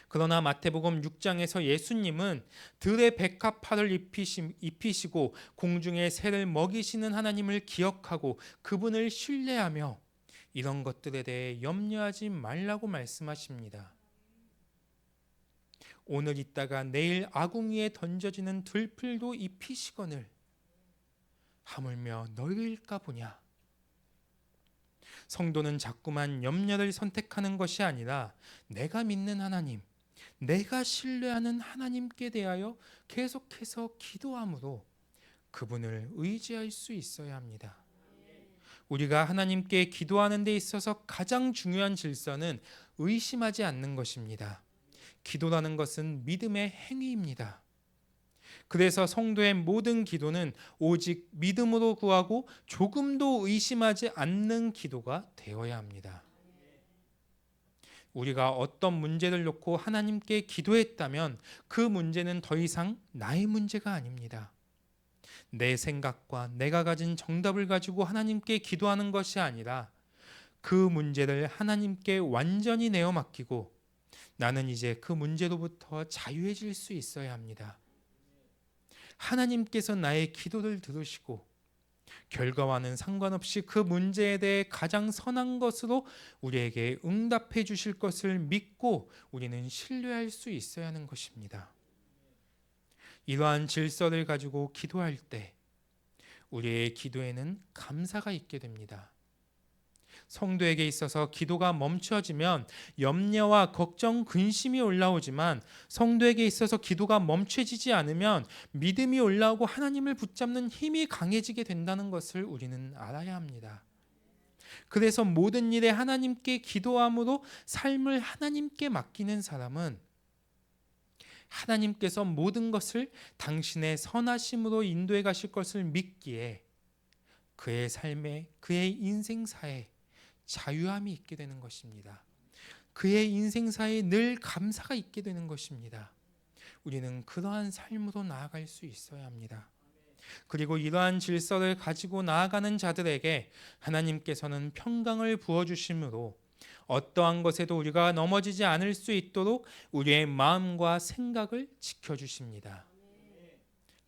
Speaker 1: 그러나 마태복음 6장에서 예수님은 들의 백합화를 입히시고 공중의 새를 먹이시는 하나님을 기억하고 그분을 신뢰하며 이런 것들에 대해 염려하지 말라고 말씀하십니다. 오늘 있다가 내일 아궁이에 던져지는 들풀도 입히시거늘 하물며 너희일까 보냐. 성도는 자꾸만 염려를 선택하는 것이 아니라 내가 믿는 하나님, 내가 신뢰하는 하나님께 대하여 계속해서 기도함으로 그분을 의지할 수 있어야 합니다. 우리가 하나님께 기도하는 데 있어서 가장 중요한 질서는 의심하지 않는 것입니다. 기도라는 것은 믿음의 행위입니다. 그래서 성도의 모든 기도는 오직 믿음으로 구하고 조금도 의심하지 않는 기도가 되어야 합니다. 우리가 어떤 문제를 놓고 하나님께 기도했다면 그 문제는 더 이상 나의 문제가 아닙니다. 내 생각과 내가 가진 정답을 가지고 하나님께 기도하는 것이 아니라 그 문제를 하나님께 완전히 내어 맡기고 나는 이제 그 문제로부터 자유해질 수 있어야 합니다. 하나님께서 나의 기도를 들으시고 결과와는 상관없이 그 문제에 대해 가장 선한 것으로 우리에게 응답해 주실 것을 믿고 우리는 신뢰할 수 있어야 하는 것입니다. 이러한 질서를 가지고 기도할 때 우리의 기도에는 감사가 있게 됩니다. 성도에게 있어서 기도가 멈춰지면 염려와 걱정, 근심이 올라오지만 성도에게 있어서 기도가 멈춰지지 않으면 믿음이 올라오고 하나님을 붙잡는 힘이 강해지게 된다는 것을 우리는 알아야 합니다. 그래서 모든 일에 하나님께 기도함으로 삶을 하나님께 맡기는 사람은 하나님께서 모든 것을 당신의 선하심으로 인도해 가실 것을 믿기에 그의 삶에, 그의 인생사에 자유함이 있게 되는 것입니다. 그의 인생사에 늘 감사가 있게 되는 것입니다. 우리는 그러한 삶으로 나아갈 수 있어야 합니다. 그리고 이러한 질서를 가지고 나아가는 자들에게 하나님께서는 평강을 부어주심으로 어떠한 것에도 우리가 넘어지지 않을 수 있도록 우리의 마음과 생각을 지켜주십니다.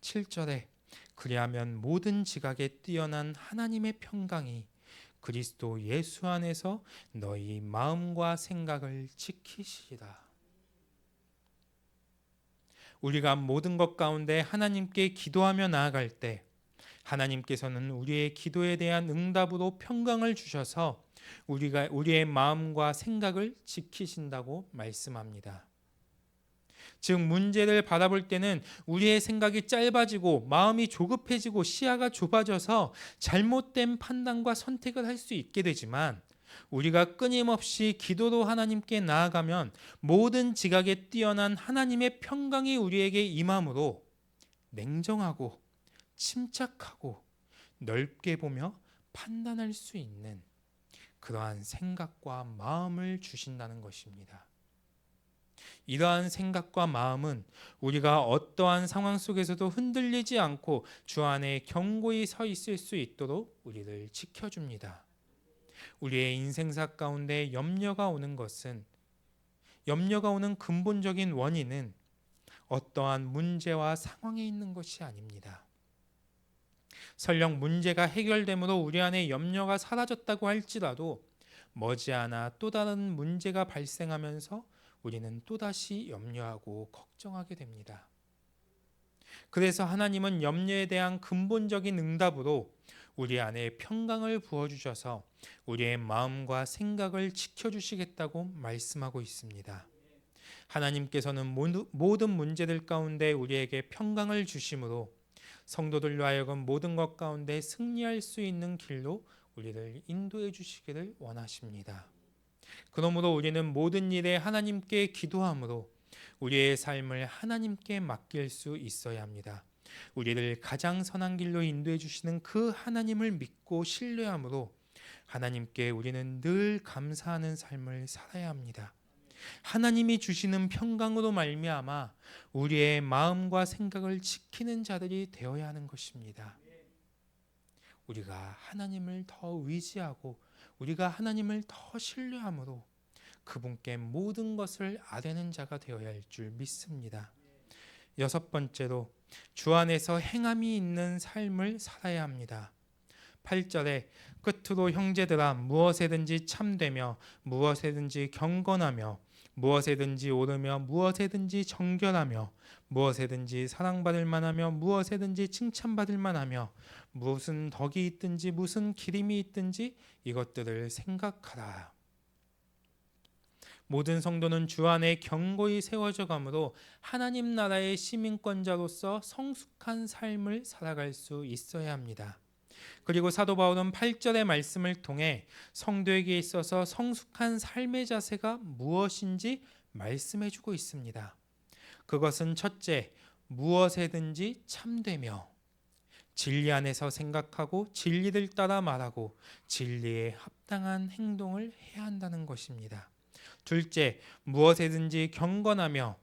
Speaker 1: 7절에 그리하면 모든 지각에 뛰어난 하나님의 평강이 그리스도 예수 안에서 너희 마음과 생각을 지키시리라. 우리가 모든 것 가운데 하나님께 기도하며 나아갈 때 하나님께서는 우리의 기도에 대한 응답으로 평강을 주셔서 우리의 마음과 생각을 지키신다고 말씀합니다. 즉 문제를 바라볼 때는 우리의 생각이 짧아지고 마음이 조급해지고 시야가 좁아져서 잘못된 판단과 선택을 할 수 있게 되지만 우리가 끊임없이 기도로 하나님께 나아가면 모든 지각에 뛰어난 하나님의 평강이 우리에게 임함으로 냉정하고 침착하고 넓게 보며 판단할 수 있는 그러한 생각과 마음을 주신다는 것입니다. 이러한 생각과 마음은 우리가 어떠한 상황 속에서도 흔들리지 않고 주 안에 견고히 서 있을 수 있도록 우리를 지켜줍니다. 우리의 인생사 가운데 염려가 오는 근본적인 원인은 어떠한 문제와 상황에 있는 것이 아닙니다. 설령 문제가 해결됨으로 우리 안에 염려가 사라졌다고 할지라도 머지않아 또 다른 문제가 발생하면서 우리는 또다시 염려하고 걱정하게 됩니다. 그래서 하나님은 염려에 대한 근본적인 응답으로 우리 안에 평강을 부어주셔서 우리의 마음과 생각을 지켜주시겠다고 말씀하고 있습니다. 하나님께서는 모든 문제들 가운데 우리에게 평강을 주심으로 성도들로 하여금 모든 것 가운데 승리할 수 있는 길로 우리를 인도해 주시기를 원하십니다. 그러므로 우리는 모든 일에 하나님께 기도함으로 우리의 삶을 하나님께 맡길 수 있어야 합니다. 우리를 가장 선한 길로 인도해 주시는 그 하나님을 믿고 신뢰함으로 하나님께 우리는 늘 감사하는 삶을 살아야 합니다. 하나님이 주시는 평강으로 말미암아 우리의 마음과 생각을 지키는 자들이 되어야 하는 것입니다. 우리가 하나님을 더 의지하고 우리가 하나님을 더 신뢰함으로 그분께 모든 것을 아뢰는 자가 되어야 할 줄 믿습니다. 여섯 번째로 주 안에서 행함이 있는 삶을 살아야 합니다. 8절에 끝으로 형제들아 무엇에든지 참되며 무엇에든지 경건하며 무엇에든지 오르며 무엇에든지 정결하며 무엇에든지 사랑받을 만하며 무엇에든지 칭찬받을 만하며 무슨 덕이 있든지 무슨 기림이 있든지 이것들을 생각하라. 모든 성도는 주 안에 견고히 세워져 가므로 하나님 나라의 시민권자로서 성숙한 삶을 살아갈 수 있어야 합니다. 그리고 사도 바울은 8절의 말씀을 통해 성도에게 있어서 성숙한 삶의 자세가 무엇인지 말씀해 주고 있습니다. 그것은 첫째, 무엇에든지 참되며 진리 안에서 생각하고 진리를 따라 말하고 진리에 합당한 행동을 해야 한다는 것입니다. 둘째, 무엇에든지 경건하며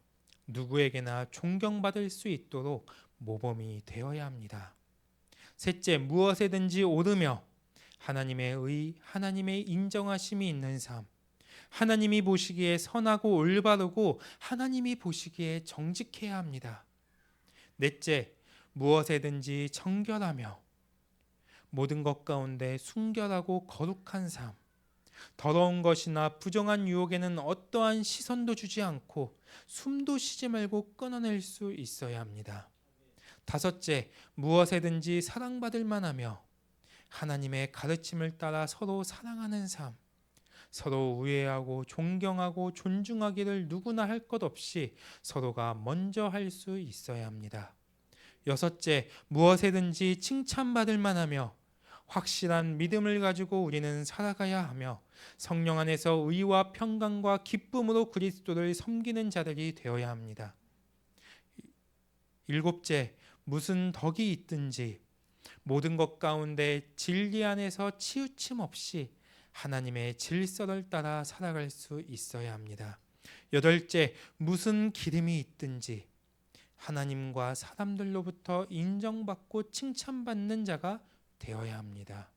Speaker 1: 누구에게나 존경받을 수 있도록 모범이 되어야 합니다. 셋째, 무엇에든지 오르며 하나님의 의, 하나님의 인정하심이 있는 삶, 하나님이 보시기에 선하고 올바르고 하나님이 보시기에 정직해야 합니다. 넷째, 무엇에든지 정결하며 모든 것 가운데 순결하고 거룩한 삶, 더러운 것이나 부정한 유혹에는 어떠한 시선도 주지 않고 숨도 쉬지 말고 끊어낼 수 있어야 합니다. 다섯째, 무엇에든지 사랑받을 만하며 하나님의 가르침을 따라 서로 사랑하는 삶, 서로 우애하고 존경하고 존중하기를 누구나 할 것 없이 서로가 먼저 할 수 있어야 합니다. 여섯째, 무엇에든지 칭찬받을 만하며 확실한 믿음을 가지고 우리는 살아가야 하며 성령 안에서 의와 평강과 기쁨으로 그리스도를 섬기는 자들이 되어야 합니다. 일곱째, 무슨 덕이 있든지 모든 것 가운데 진리 안에서 치우침 없이 하나님의 질서를 따라 살아갈 수 있어야 합니다. 여덟째, 무슨 기름이 있든지 하나님과 사람들로부터 인정받고 칭찬받는 자가 되어야 합니다.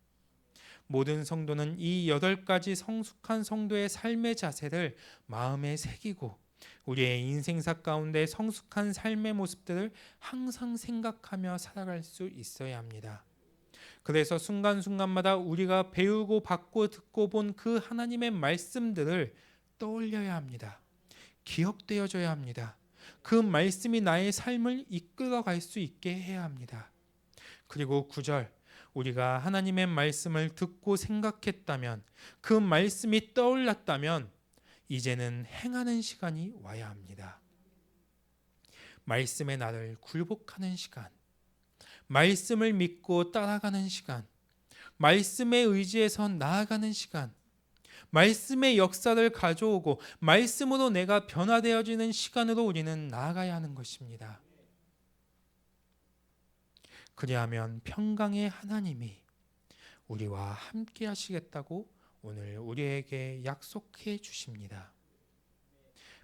Speaker 1: 모든 성도는 이 8가지 성숙한 성도의 삶의 자세를 마음에 새기고 우리의 인생사 가운데 성숙한 삶의 모습들을 항상 생각하며 살아갈 수 있어야 합니다. 그래서 순간순간마다 우리가 배우고 받고 듣고 본 그 하나님의 말씀들을 떠올려야 합니다. 기억되어져야 합니다. 그 말씀이 나의 삶을 이끌어갈 수 있게 해야 합니다. 그리고 9절, 우리가 하나님의 말씀을 듣고 생각했다면, 그 말씀이 떠올랐다면 이제는 행하는 시간이 와야 합니다. 말씀의 나를 굴복하는 시간, 말씀을 믿고 따라가는 시간, 말씀에 의지해서 나아가는 시간, 말씀의 역사를 가져오고 말씀으로 내가 변화되어지는 시간으로 우리는 나아가야 하는 것입니다. 그리하면 평강의 하나님이 우리와 함께 하시겠다고 오늘 우리에게 약속해 주십니다.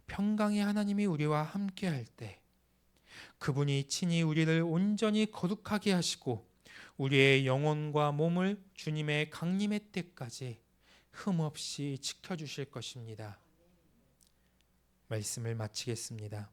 Speaker 1: 평강의 하나님이 우리와 함께 할 때 그분이 친히 우리를 온전히 거룩하게 하시고 우리의 영혼과 몸을 주님의 강림의 때까지 흠없이 지켜주실 것입니다. 말씀을 마치겠습니다.